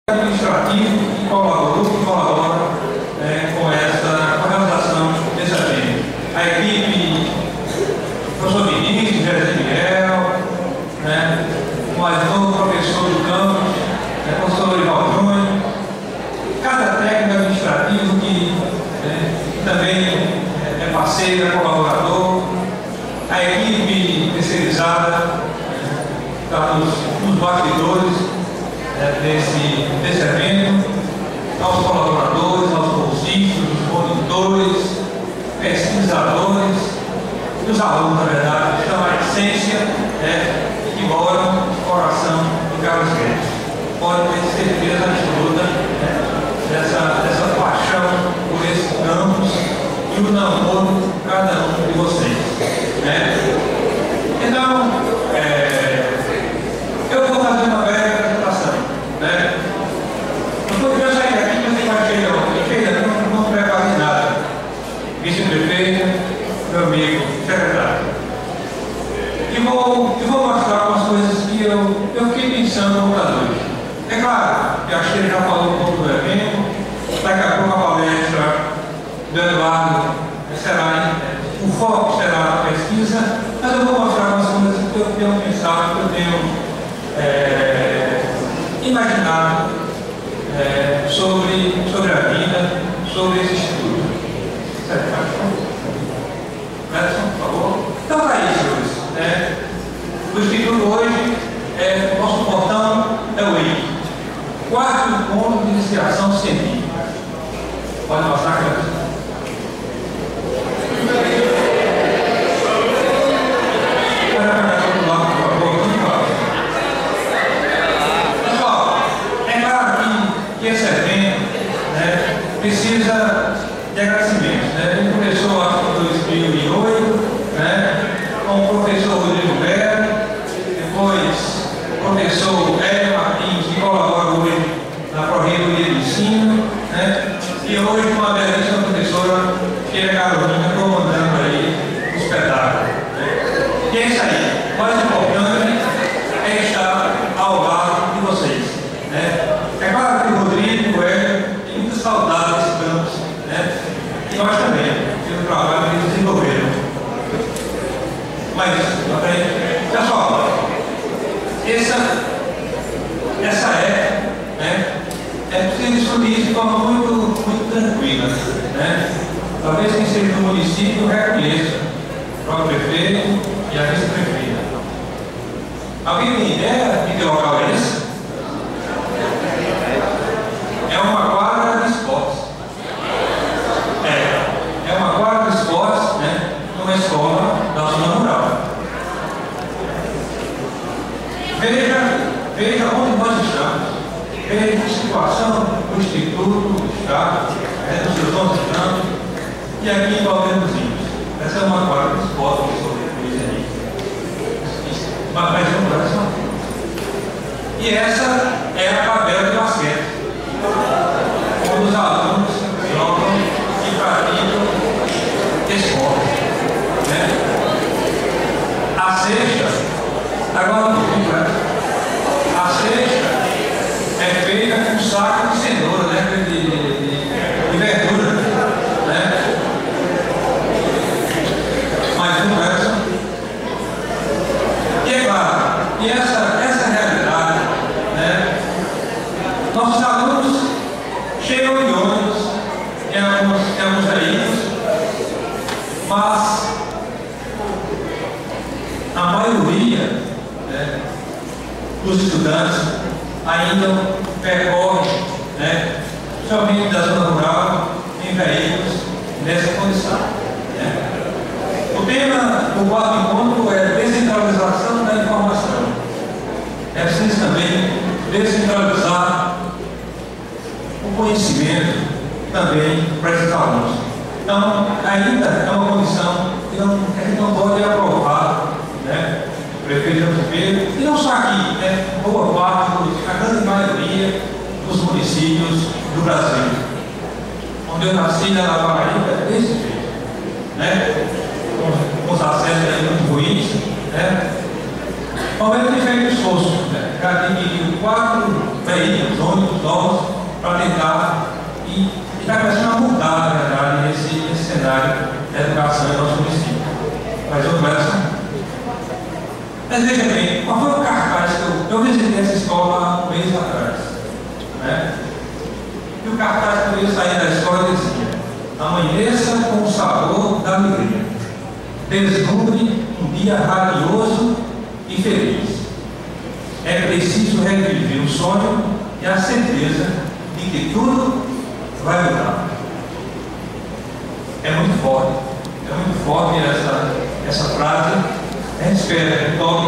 administrativo que colabora com essa organização desse evento. A equipe, professor Vinícius, José Miguel, o mais novo professor do campus, professor Lorival Júnior, cada técnico administrativo que também é parceiro, é colaborador, a equipe terceirizada, está nos bastidores desse evento, aos colaboradores, aos bolsistas, os monitores, pesquisadores e os alunos, na verdade, que são a essência que moram no coração do Carlos Guedes. Pode ter certeza absoluta dessa paixão por esse campus e o namoro de cada um de vocês. Então, eu vou fazer uma breve apresentação. Não podia sair daqui, mas tem mais cheio, não preparei nada. Vice-prefeito, meu amigo, secretário. E vou mostrar algumas coisas que eu fiquei pensando no computador. É claro, que a Sheila já falou um pouco do evento, daqui a pouco a palestra do Eduardo será, o foco será a pesquisa, mas eu vou mostrar algumas coisas que eu tenho pensado, que eu tenho imaginado sobre a vida, sobre esse estudo. Edson, por favor. Então, para isso, o Instituto hoje, nosso portão é o I. Quarto encontro de iniciação científica. Pode mostrar aqui. Esse evento precisa de agradecimentos. Ele começou em 2008, com o professor Rodrigo Belo, depois o professor Hélio Martins, que colabora hoje na Corredoria de Ensino, e hoje uma belíssima professora, que é Carolina, comandando aí o espetáculo. E é isso aí. O mais importante é estar ao lado de vocês. É claro que o Rodrigo, o Hélio, tem muita saudade desse campus, e nós também, pelo trabalho que eles desenvolveram. Mas, pessoal, essa é preciso discutir isso de forma muito tranquila. Talvez quem seja do município reconheça o próprio prefeito e a vice-prefeita. Alguém tem ideia de que local é esse? É uma quadra de esportes. É uma quadra de esportes, numa escola da zona rural. Veja onde nós estamos. Veja a situação do Instituto, do Estado, dos seus 11 anos, e aqui em Valdeirãozinhos. Essa é uma quadra de esportes que eu fiz ali. Mas vamos lá. E essa é a tabela de basquete. Os alunos jogam e praticam esporte. A cesta, agora não tem, a cesta é feita com saco de cenoura, de verdura. Mas não é. E é claro, e essa realidade, nossos alunos chegam em ônibus, em alguns veículos, mas a maioria dos estudantes ainda percorre, somente da zona rural, em veículos nessa condição. O tema do quarto encontro é descentralização da informação. É preciso também descentralizar o conhecimento também para esses alunos. Então, ainda é uma condição que a gente não pode aprovar, o prefeito Ribeiro, e não só aqui, boa parte, a grande maioria dos municípios do Brasil. Onde eu nasci, na Paraíba, é desse jeito, com os acessos muito ruins, o momento de feito esforço, já adquiriu 4 veículos, ônibus novos, para tentar e está começando a mudar, na verdade, esse cenário da educação em nosso município. Mas eu começo. Mas veja bem, qual foi o cartaz que eu visitei essa escola há um mês atrás, né? E o cartaz que eu ia sair da escola dizia: amanheça com o sabor da alegria, deslumbre um dia radioso e feliz. É preciso reviver o sonho e a certeza de que tudo vai mudar. É muito forte essa frase. A gente espera que toque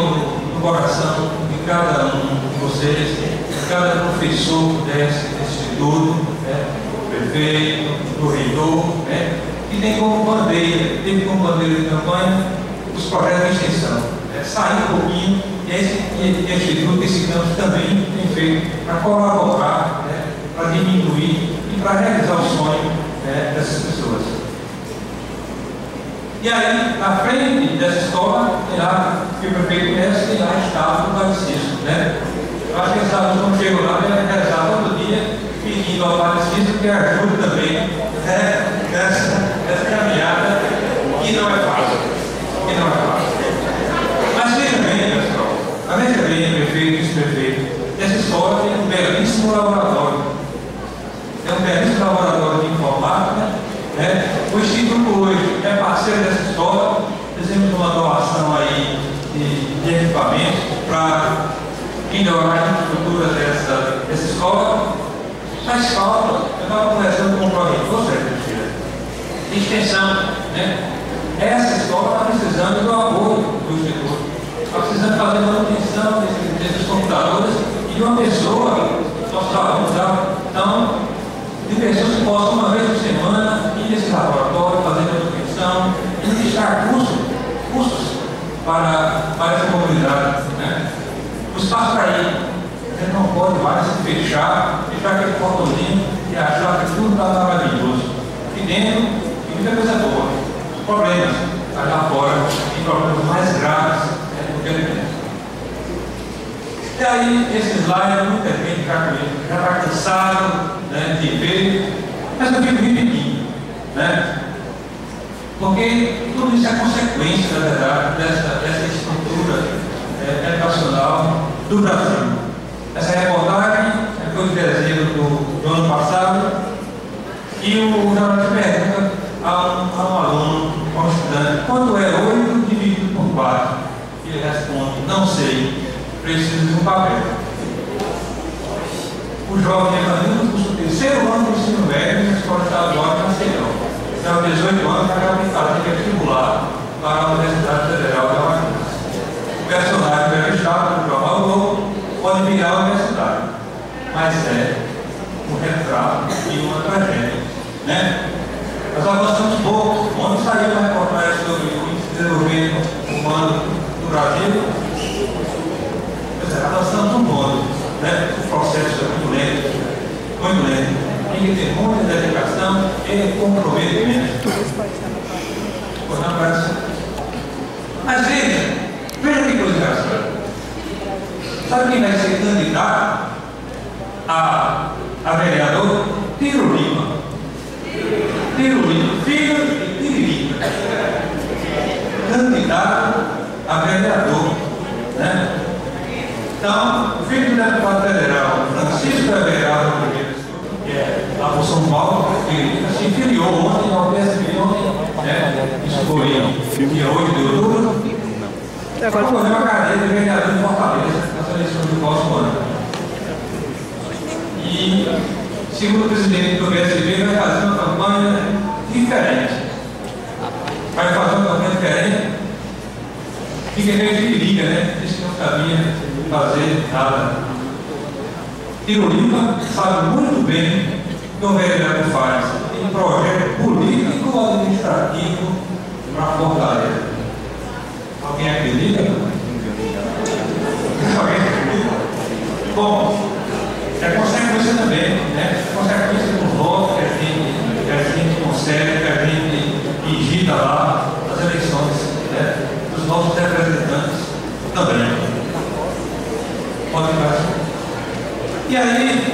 no coração de cada um de vocês, de cada professor desse instituto, né, do prefeito, do reitor, né, que tem como bandeira, de campanha os projetos de extensão. Sair um pouquinho, e esse instituto, esse campus também tem feito para colaborar, né, para diminuir e para realizar o sonho, né, dessas pessoas. E aí, na frente dessa escola, tem lá, que o prefeito conhece, tem lá estava o Padre Cícero, né? Eu acho que esse aluno, quando chegou lá, ele vai rezar todo dia, pedindo ao Padre Cícero que ajude também, né, nessa caminhada, que não é fácil. Mas veja bem, pessoal, veja bem, prefeito e vice-prefeito, essa escola tem um belíssimo laboratório. É um belíssimo laboratório de informática, né? O Instituto hoje é parceiro dessa escola. Fizemos uma doação aí de equipamentos para melhorar a infraestrutura dessa escola. Faz falta, eu estava conversando com o proreitor, de extensão, né? Essa escola está precisando do apoio do Instituto. Está precisando fazer manutenção desses computadores e de uma pessoa, nossos alunos, então, de pessoas que possam, uma vez por semana, ir nesse laboratório, fazer manutenção e deixar custos para essa comunidade, né? O espaço para ir, a gente não pode mais se fechar aquele portãozinho e achar que tudo está maravilhoso. Aqui dentro tem muita coisa boa. Problemas, lá fora, tem problemas mais graves, né, do que ali dentro. E aí, esse slide, muita gente já está cansado, né, de ver, mas eu fico repetindo, né? Porque tudo isso é consequência, na verdade, dessa estrutura educacional do Brasil. Essa reportagem foi de dezembro do ano passado, e o jornalista pergunta a um aluno, a um estudante, quanto é 8 dividido por 4? Ele responde: não sei, preciso de um papel. O jovem é fazendo o curso terceiro ano do ensino médio na escola estadual de Maceió. Tem 18 anos, acaba de fazer vestibular para a Universidade Federal da Matriz. O personagem entrevistado no jornal Globo pode virar a universidade, mas é um retrato e uma tragédia, né? Nós avançamos pouco. Ontem saiu uma reportagem sobre o índice de desenvolvimento humano do Brasil. Pois é, avançamos um modo, né? O processo é muito lento, muito lento. Tem que ter muita dedicação e comprometimento. Mas veja que coisa engraçada. Sabe quem vai ser candidato a vereador? Tiro Lima, filho de Tiririca, candidato a vereador, né? Então, o filho do deputado federal, Francisco Everaldo Rodrigues, que é lá por São Paulo, se filiou ontem ao PSB, né? Isso foi dia 8 de outubro. Para fazer uma carreira de vereador de Fortaleza nas eleições do próximo ano. E, segundo o presidente do PSB, vai fazer uma campanha diferente. Vai fazer uma campanha diferente. Fica meio de liga, né? Disse que não sabia fazer nada. Tiro Lima sabe muito bem o que o vereador faz. Tem um projeto político administrativo para Fortaleza. Alguém acredita? Alguém acredita? Bom, é consequência também, né? É consequência do voto que a gente consegue, que a gente digita lá nas eleições, né? Dos nossos representantes também. Pode ficar assim. E aí,